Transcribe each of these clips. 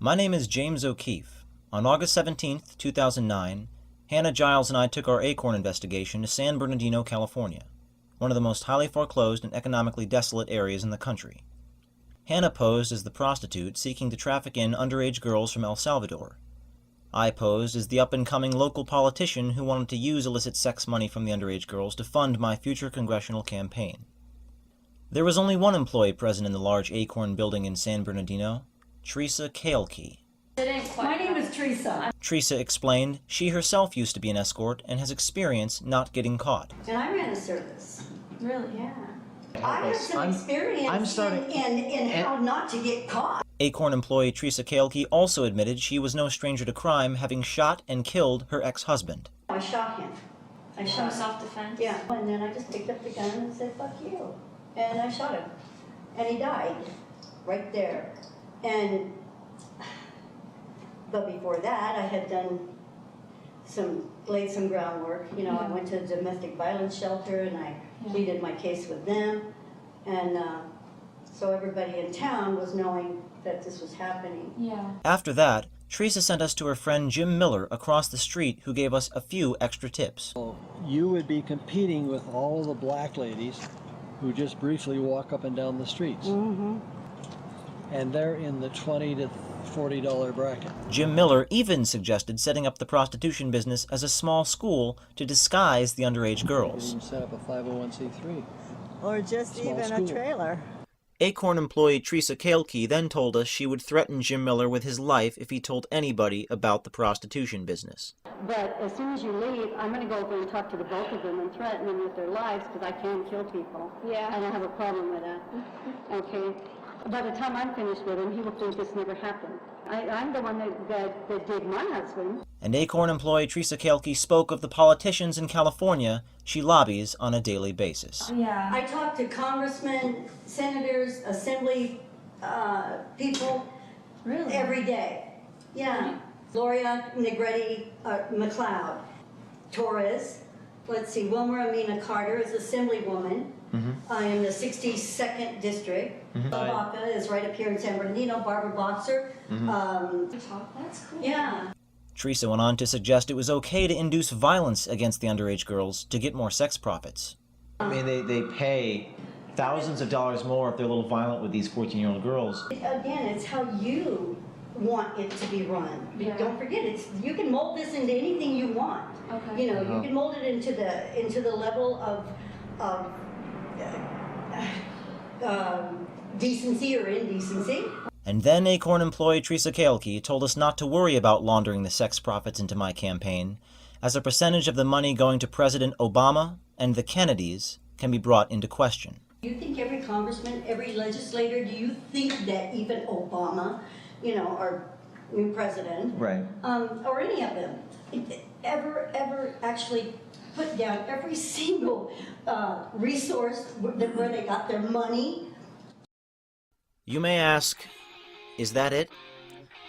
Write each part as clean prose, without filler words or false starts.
My name is James O'Keefe. On August 17, 2009, Hannah Giles and I took our Acorn investigation to San Bernardino, California, one of the most highly foreclosed and economically desolate areas in the country. Hannah posed as the prostitute seeking to traffic in underage girls from El Salvador. I posed as the up-and-coming local politician who wanted to use illicit sex money from the underage girls to fund my future congressional campaign. There was only one employee present in the large Acorn building in San Bernardino, Teresa Kaelke. My name is Teresa. Teresa explained she herself used to be an escort and has experience not getting caught. And I ran a service. Really? Yeah. I have some experience in how not to get caught. Acorn employee Teresa Kaelke also admitted she was no stranger to crime, having shot and killed her ex-husband. I shot him. I shot him. Self-defense? Yeah. And then I just picked up the gun and said, "Fuck you." And I shot him. And he died right there. But before that, I had laid some groundwork. You know, I went to a domestic violence shelter and I pleaded my case with them. And so everybody in town was knowing that this was happening. Yeah. After that, Teresa sent us to her friend Jim Miller across the street, who gave us a few extra tips. You would be competing with all the black ladies who just briefly walk up and down the streets. Mm-hmm. And they're in the $20 to $40 bracket. Jim Miller even suggested setting up the prostitution business as a small school to disguise the underage girls. You can set up a 501c3. Or just Small even school. a trailer. Acorn employee Teresa Kaelke then told us she would threaten Jim Miller with his life if he told anybody about the prostitution business. But as soon as you leave, I'm going to go over and talk to the both of them and threaten them with their lives because I can kill people. Yeah. I don't have a problem with that. Okay. By the time I'm finished with him, he will think this never happened. I'm the one that did my husband. And Acorn employee Teresa Kaelke spoke of the politicians in California she lobbies on a daily basis. Yeah. I talked to congressmen, senators, assembly people Really? every day. Yeah. Gloria Negretti McLeod, Torres. Let's see, Wilmer Amina Carter is assemblywoman. In the 62nd district. Baca is right up here in San Bernardino. Barbara Boxer. That's cool. Yeah. Teresa went on to suggest it was okay to induce violence against the underage girls to get more sex profits. I mean, they pay thousands of dollars more if they're a little violent with these 14-year-old girls. Again, it's how you want it to be run. Yeah. Don't forget, you can mold this into anything you want. Okay. You know, you can mold it into the level of decency or indecency. And then Acorn employee Teresa Kaelke told us not to worry about laundering the sex profits into my campaign, as a percentage of the money going to President Obama and the Kennedys can be brought into question. Do you think every congressman, every legislator, do you think that even Obama, you know, our new president, Right. Or any of them, ever actually put down every single resource where they got their money? You may ask, is that it?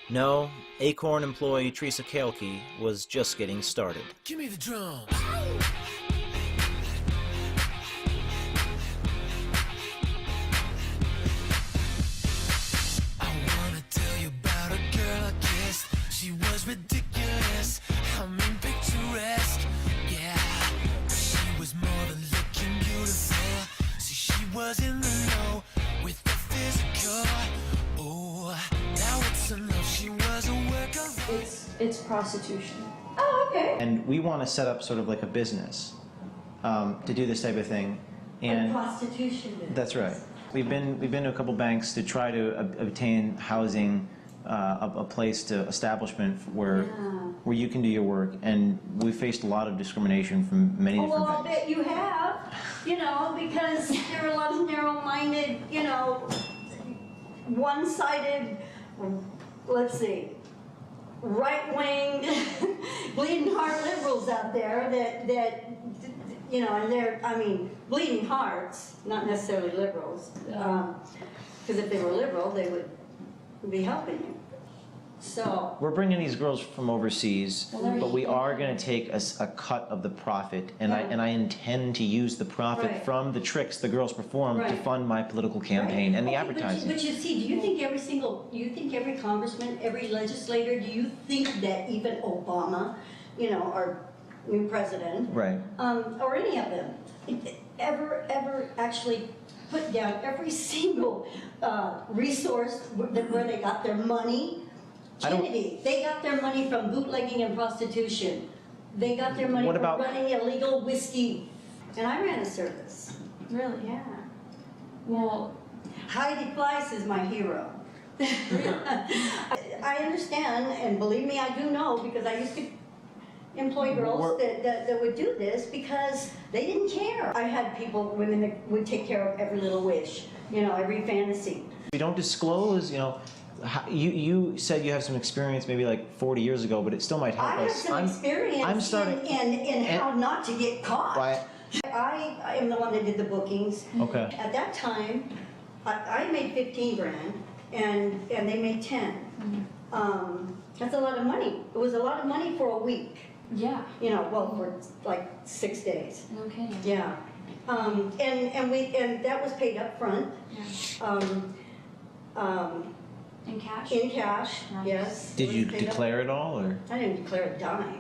No, Acorn employee Teresa Kaelke was just getting started. Give me the drums. I wanna tell you about a girl I kissed. She was ridiculous. I mean picturesque. Yeah, she was more than looking beautiful. See, she was in the know with the physical. Oh, now it's enough. She was a work of It's prostitution. Oh, okay. And we want to set up sort of like a business to do this type of thing. And Prostitution. that's right. We've been to a couple banks to try to obtain housing, a place to establishment where you can do your work, and we faced a lot of discrimination from many different Well, I'll banks. bet you have, you know, because there are a lot of narrow-minded, you know, one-sided, let's see, right-wing, bleeding heart liberals out there that you know, and they're, I mean, bleeding hearts, not necessarily liberals, because if they were liberal, they would be helping you. So, We're bringing these girls from overseas, Well, they're but we here. are going to take a cut of the profit, and I intend to use the profit Right. from the tricks the girls perform to Right. fund my political campaign right. and the Okay, advertising. But you see, do you think every congressman, every legislator, do you think that even Obama, you know, our new president, Right. or any of them, ever actually put down every single resource where they got their money? I don't- Kennedy, they got their money from bootlegging and prostitution. They got their money What from about- running illegal whiskey. And I ran a service. Really? Yeah. Well, Heidi Fleiss is my hero. I understand, and believe me, I do know, because I used to employ girls that would do this because they didn't care. I had women that would take care of every little wish, you know, every fantasy. We don't disclose, you know. You said you have some experience maybe like 40 years ago, but it still might help I have us. some experience I'm starting. in how not to get caught. Why? I am the one that did the bookings. Okay. At that time, I made 15 grand, and they made 10. That's a lot of money. It was a lot of money for a week. yeah. You know, well, for like 6 days. No kidding. Yeah. And that was paid up front. Yeah. In cash? In cash, Nice. yes. Did It you was paid up- declare it all, or? I didn't declare a dime.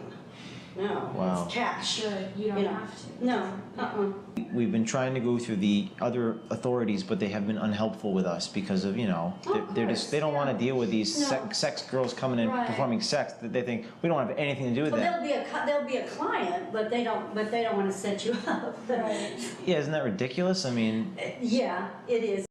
No, Wow. it's cash. Good. You don't You know. have to. No, We've been trying to go through the other authorities, but they have been unhelpful with us because of, you know, Of they're just, they don't want to deal with these No. sex girls coming in Right. performing sex. They think we don't have anything to do with Well, that. they'll be a client, but they don't want to set you up. Right. Yeah, isn't that ridiculous? I mean, Yeah, it is.